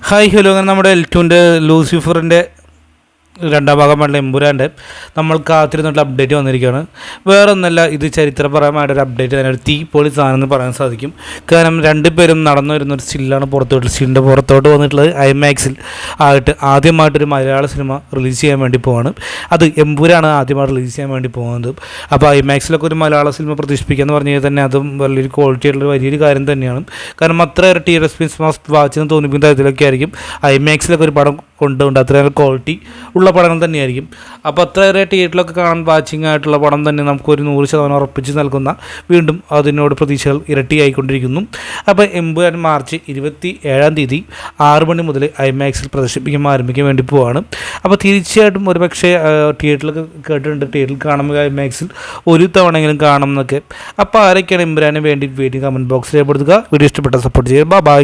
Hi hello, അങ്ങനെ നമ്മുടെ L2 ലൂസിഫറിൻ്റെ രണ്ടാം ഭാഗമായിട്ടുള്ള എമ്പുരാൻ്റെ നമ്മൾ കാത്തിരുന്നിട്ടുള്ള അപ്ഡേറ്റ് വന്നിരിക്കുകയാണ്. വേറെ ഒന്നല്ല, ഇത് ചരിത്രപരമായിട്ടൊരു അപ്ഡേറ്റ് തന്നെ, ഒരു തീ പൊളി സാധനം എന്ന് പറയാൻ സാധിക്കും. കാരണം രണ്ടുപേരും നടന്നു വരുന്നൊരു സ്റ്റില്ലാണ് സ്റ്റിലിൻ്റെ പുറത്തോട്ട് വന്നിട്ടുള്ളത്. ഐമാക്സിൽ ആയിട്ട് ആദ്യമായിട്ടൊരു മലയാള സിനിമ റിലീസ് ചെയ്യാൻ വേണ്ടി പോവാണ്. അത് എമ്പുരാണ് ആദ്യമായിട്ട് റിലീസ് ചെയ്യാൻ വേണ്ടി പോകുന്നത്. അപ്പോൾ ഐമാക്സിലൊക്കെ ഒരു മലയാള സിനിമ പ്രതീക്ഷിപ്പിക്കുക എന്ന് പറഞ്ഞാൽ തന്നെ അതും വലിയൊരു ക്വാളിറ്റി ആയിട്ടുള്ള വലിയൊരു കാര്യം തന്നെയാണ്. കാരണം അത്രയേറെ ടി എക്സ്പീരിയൻസ് മസ്റ്റ് വാച്ചിന് തോന്നിപ്പിക്കുന്ന തരത്തിലൊക്കെ ആയിരിക്കും ഐമാക്സിലൊക്കെ ഒരു പടം കൊണ്ടുകൊണ്ട് അത്രയേറെ ക്വാളിറ്റി ഉള്ള പടം തന്നെയായിരിക്കും. അപ്പോൾ അത്രയേറെ തിയേറ്ററിലൊക്കെ കാണാൻ വാച്ചിങ് ആയിട്ടുള്ള പടം തന്നെ നമുക്കൊരു 100% ഉറപ്പിച്ച് നൽകുന്ന, വീണ്ടും അതിനോട് പ്രതീക്ഷകൾ ഇരട്ടിയായിക്കൊണ്ടിരിക്കുന്നു. അപ്പോൾ എമ്പുരാൻ മാർച്ച് 27 6 മണി മുതൽ ഐമാക്സിൽ പ്രദർശിപ്പിക്കാൻ ആരംഭിക്കാൻ വേണ്ടി പോവാണ്. അപ്പോൾ തീർച്ചയായിട്ടും ഒരു പക്ഷേ തിയേറ്ററിലൊക്കെ കേട്ടിട്ടുണ്ട്, തിയേറ്ററിൽ കാണുമ്പോൾ ഐമാക്സിൽ ഒരു തവണയെങ്കിലും കാണണം എന്നൊക്കെ. അപ്പോൾ ആരൊക്കെയാണ് എമ്പുരാനെ വേണ്ടി കമൻറ്റ് ബോക്സിൽ രേഖപ്പെടുത്തുക. വീഡിയോ ഇഷ്ടപ്പെട്ട സപ്പോർട്ട് ചെയ്യുക. ബൈ.